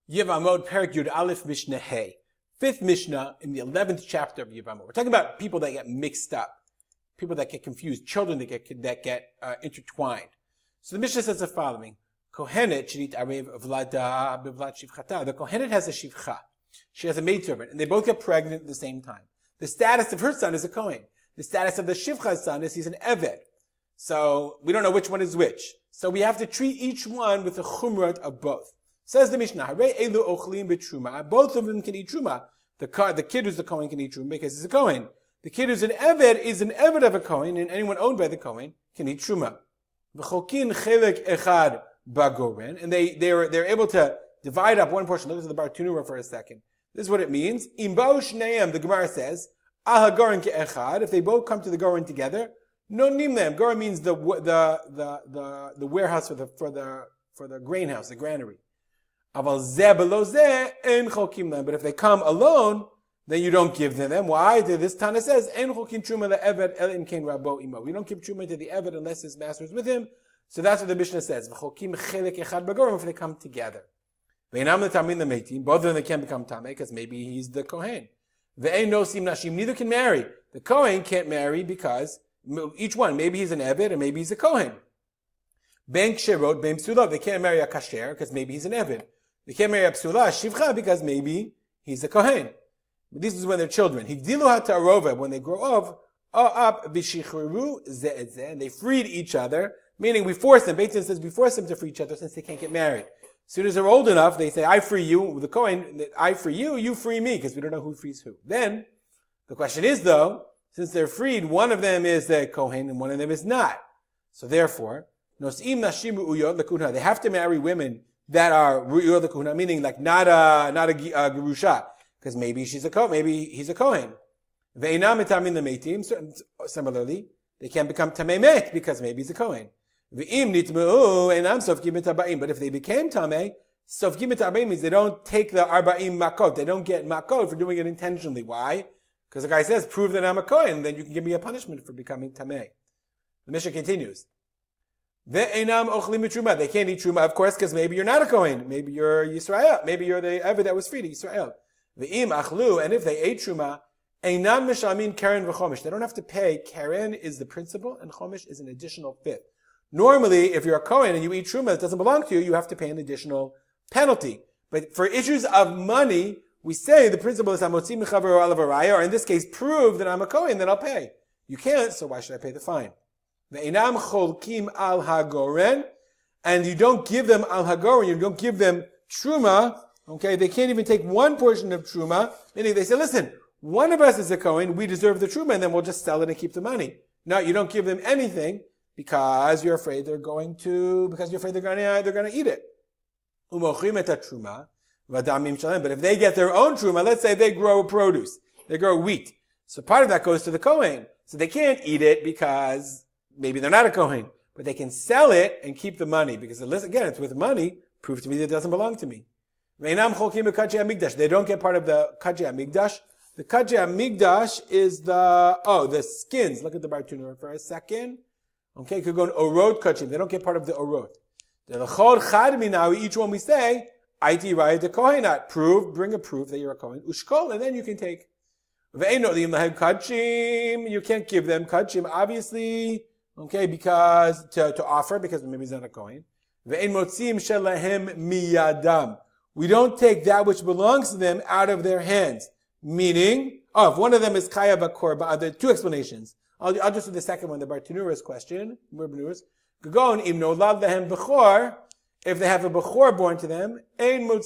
Yevamot, Perik Yud Aleph, Mishnah Hey. Fifth Mishnah in the 11th chapter of Yevamot. We're talking about people that get mixed up, people that get confused, children that get intertwined. So the Mishnah says the following: Kohenet shrit arev vlada bevlat shivchata. The Kohenet has a shivcha. She has a maidservant, and they both get pregnant at the same time. The status of her son is a Kohen. The status of the shivcha's son is he's an eved. So we don't know which one is which. So we have to treat each one with the chumrat of both. Says the Mishnah, both of them can eat truma. The kid who's the Kohen can eat truma because he's a Kohen. The kid who's an eved is an eved of a Kohen, and anyone owned by the Kohen can eat truma. And they're able to divide up one portion. Look at the Bartunura for a second. This is what it means. The Gemara says, if they both come to the Goren together, no nimlem. Goren means the warehouse for the grain house, the granary. But if they come alone, then you don't give them. Why? This Tana says, we don't give truma to the eved unless his master is with him. So that's what the Mishnah says. If they come together. Both of them they can't become tameh because maybe he's the Kohen. Neither can marry. The Kohen can't marry because each one, maybe he's an eved and maybe he's a Kohen. They can't marry a kasher because maybe he's an eved. They can't marry a psula, shivcha, because maybe he's a kohen. This is when they're children. When they grow up, and they freed each other, meaning we force them. Beit Din says we force them to free each other since they can't get married. As soon as they're old enough, they say, I free you, the kohen, I free you, you free me, because we don't know who frees who. Then, the question is though, since they're freed, one of them is the kohen and one of them is not. So therefore, they have to marry women that are ru'yot l'kuhuna, meaning like not a gerusha, because maybe she's a kohen, maybe he's a kohen. Ve'inam mitamin l'meitim. Similarly, they can't become tamei met because maybe he's a kohen. Ve'im nitmeu einam sofkim et arba'im. But if they became tamei, sofkim et arba'im means they don't take the arba'im makot. They don't get makot for doing it intentionally. Why? Because the guy says, prove that I'm a kohen, then you can give me a punishment for becoming tamei. The Mishnah continues. They can't eat truma, of course, because maybe you're not a Kohen. Maybe you're Yisrael. Maybe you're the Eved that was free to Yisrael. And if they ate truma, einam mishamin keren v'chomish. They don't have to pay. Keren is the principal, and chomish is an additional fifth. Normally, if you're a Kohen and you eat truma that doesn't belong to you, you have to pay an additional penalty. But for issues of money, we say the principle is hamotzi mechaver alav araya, or in this case, prove that I'm a Kohen, then I'll pay. You can't, so why should I pay the fine? Ve'inam cholkim al hagoren, and you don't give them al hagoren, you don't give them truma, okay, they can't even take one portion of truma, meaning they say, listen, one of us is a Kohen, we deserve the truma, and then we'll just sell it and keep the money. No, you don't give them anything, because you're afraid they're going to eat it. Umochrim et truma, v'adamim shalem, but if they get their own truma, let's say they grow produce, they grow wheat, so part of that goes to the Kohen, so they can't eat it because maybe they're not a Kohen, but they can sell it and keep the money, because again, it's with money, prove to me that it doesn't belong to me. They don't get part of the Kadjei HaMikdash. The Kadjei HaMikdash is the skins. Look at the Bartunura for a second. Okay, could go in Orot Kachim. They don't get part of the Orot. The L'chol Chadmi now, each one we say, Aiti Raya de Kohenat. Bring a proof that you're a Kohen. Ushkol, and then you can take. You can't give them Kachim, obviously. Okay, because to offer, because maybe he's not a Kohen. We don't take that which belongs to them out of their hands. Meaning, if one of them is Chayav HaKorban, there are two explanations. I'll just do the second one, the Bartunura's question. If they have a Bechor born to them, you don't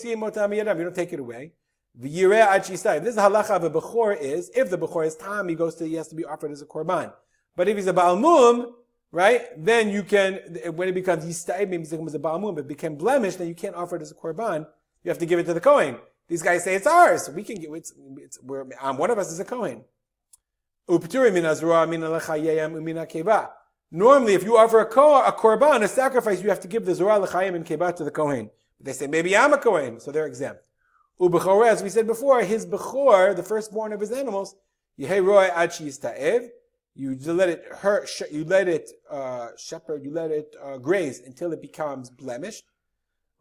take it away. This is the halacha of a Bechor is, if the Bechor is Tam, he has to be offered as a Korban. But if he's a Baal Mum, right, then you can, when it becomes Yista'ib, maybe it becomes a Baal Mum, but it became blemished, then you can't offer it as a Korban. You have to give it to the Kohen. These guys say it's ours. We can give it, one of us is a Kohen. Normally, if you offer a Korban, a sacrifice, you have to give the Zorah L'chayim and Keba to the Kohen. But they say, maybe I'm a Kohen, so they're exempt. Ubechor, as we said before, his Bechor, the firstborn of his animals, Yehei Roy Ad Sheyista'ev, you let it shepherd, you let it graze until it becomes blemished.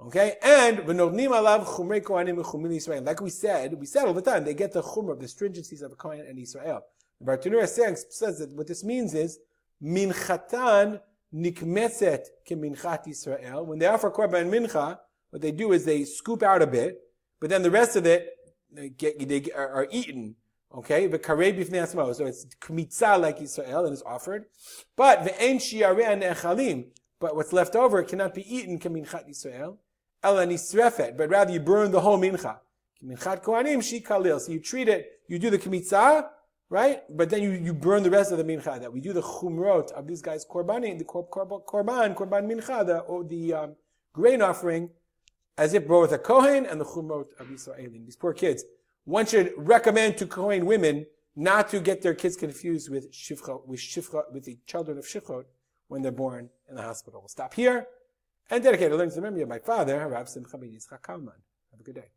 Okay, and v'nodnim alav chumrei kohanim v'chumim Yisrael. Like we said all the time, they get the chumrah, the stringencies of a kohen and Israel. The Bartanura says that what this means is minchatan nikmeset keminchat Yisrael. When they offer korban mincha, what they do is they scoop out a bit, but then the rest of it they are eaten. Okay, v'karei b'fnei asmo. So it's kmitza like Yisrael and is offered, but ve'en shiarei ne'echalim. But what's left over cannot be eaten keminchat Yisrael. Ela nisrefet, but rather you burn the whole mincha. Keminchat kohanim shi kalil. So you treat it, you do the kmitza, right? But then you burn the rest of the mincha. That we do the chumrot of these guys korbanim, the korban mincha, the grain offering, as if both a kohen and the chumrot of Yisraelim. These poor kids. One should recommend to kohen women not to get their kids confused with the children of shifchot when they're born in the hospital. We'll stop here and dedicate a learning to the memory of my father, Rav Simcha ben Yitzchak Kalman. Have a good day.